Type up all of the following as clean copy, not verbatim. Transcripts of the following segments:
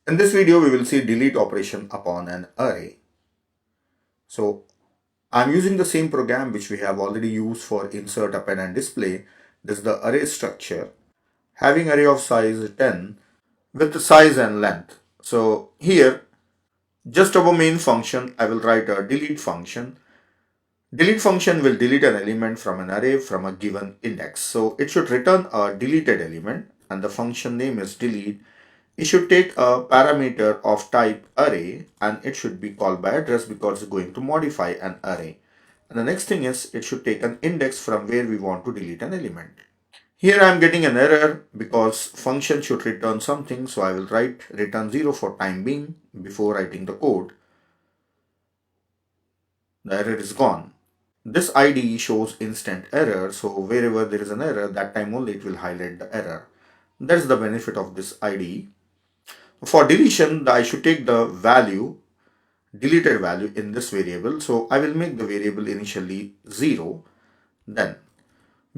In this video, we will see delete operation upon an array. So I'm using the same program which we have already used for insert, append and display. This is the array structure having array of size 10 with the size and length. So here, just above main function, I will write a delete function. Delete function will delete an element from an array from a given index. So it should return a deleted element and the function name is delete. It should take a parameter of type array and it should be called by address because it's going to modify an array. And the next thing is it should take an index from where we want to delete an element. Here I am getting an error because function should return something. So I will write return 0 for time being before writing the code. The error is gone. This IDE shows instant error. So wherever there is an error, that time only it will highlight the error. That is the benefit of this IDE. For deletion, I should take the value, deleted value in this variable. So I will make the variable initially 0. Then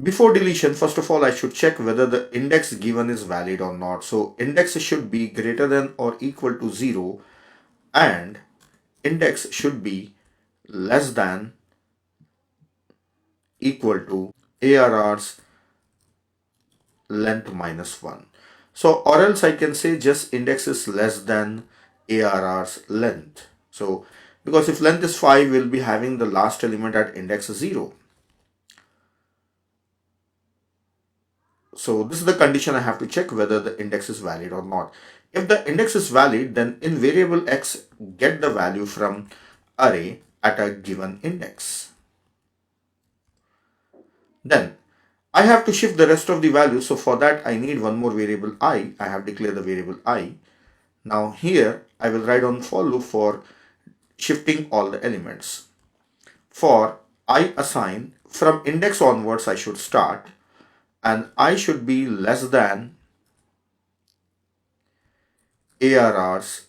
before deletion, first of all, I should check whether the index given is valid or not. So index should be greater than or equal to 0 and index should be less than equal to ARR's length minus 1. So or else I can say just index is less than ARR's length. So because if length is 5, we'll be having the last element at index 0. So this is the condition I have to check whether the index is valid or not. If the index is valid, then in variable x, get the value from array at a given index. Then I have to shift the rest of the values. So for that, I need one more variable I. I have declared the variable I. Now here, I will write on for loop for shifting all the elements. For I assign, from index onwards, I should start. And I should be less than ARR's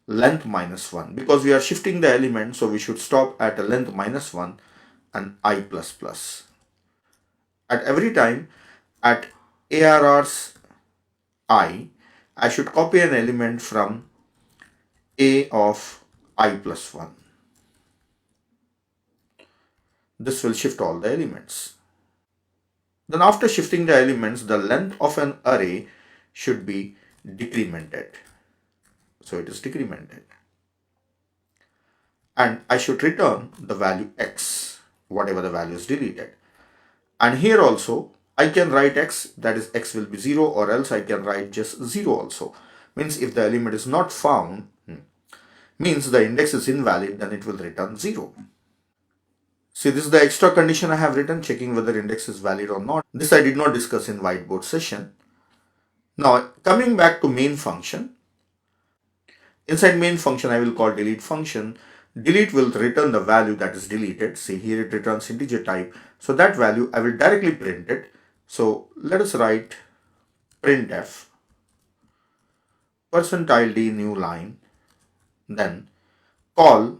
length minus 1. Because we are shifting the element, so we should stop at a length minus 1 and I plus plus. At every time at ARR's I should copy an element from A of I plus 1. This will shift all the elements. Then after shifting the elements, the length of an array should be decremented. So it is decremented. And I should return the value x, whatever the value is deleted. And here also, I can write x, that is x will be 0, or else I can write just 0 also. Means if the element is not found, means the index is invalid, then it will return 0. See, this is the extra condition I have written, checking whether index is valid or not. This I did not discuss in whiteboard session. Now, coming back to main function. Inside main function, I will call delete function. Delete will return the value that is deleted. See, here it returns integer type. So that value, I will directly print it. So let us write printf %d new line. Then call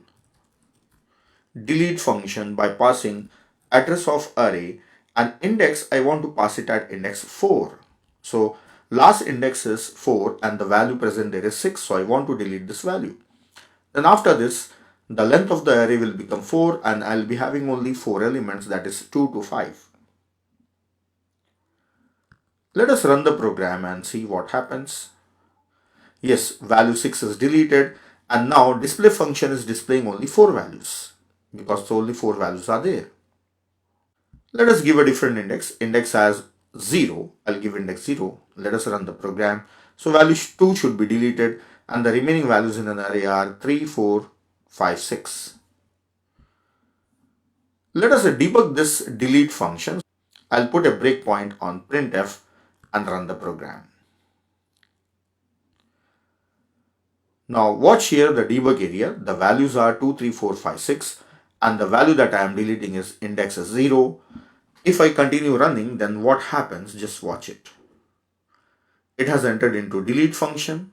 delete function by passing address of array and index. I want to pass it at index 4. So last index is 4 and the value present there is 6. So I want to delete this value. Then after this, the length of the array will become 4 and I'll be having only 4 elements, that is 2 to 5. Let us run the program and see what happens. Yes, value 6 is deleted and now display function is displaying only 4 values because only 4 values are there. Let us give a different index. Index as 0. I'll give index 0. Let us run the program. So value 2 should be deleted and the remaining values in an array are 3, 4, 5, 6. Let us debug this delete function. I'll put a breakpoint on printf and run the program. Now watch here the debug area. The values are 2, 3, 4, 5, 6 and the value that I am deleting is index is 0. If I continue running, then what happens? Just watch it. It has entered into delete function.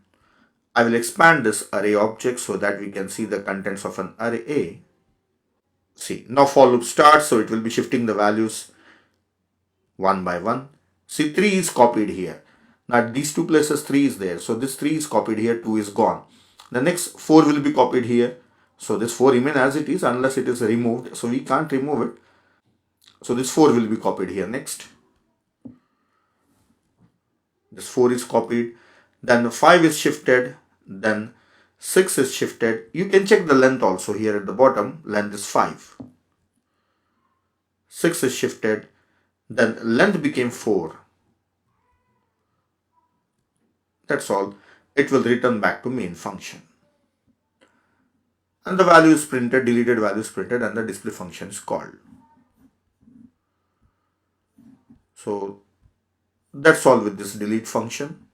I will expand this array object so that we can see the contents of an array A. See, now for loop starts, so it will be shifting the values one by one. See, 3 is copied here. Now these two places 3 is there. So this 3 is copied here, 2 is gone. The next 4 will be copied here. So this 4 remain as it is unless it is removed. So we can't remove it. So this 4 will be copied here next. This 4 is copied. Then 5 is shifted. Then 6 is shifted. You can check the length also here at the bottom. Length is 5. 6 is shifted. Then length became 4. That's all. It will return back to main function. And the value is printed, deleted value is printed, and the display function is called. So that's all with this delete function.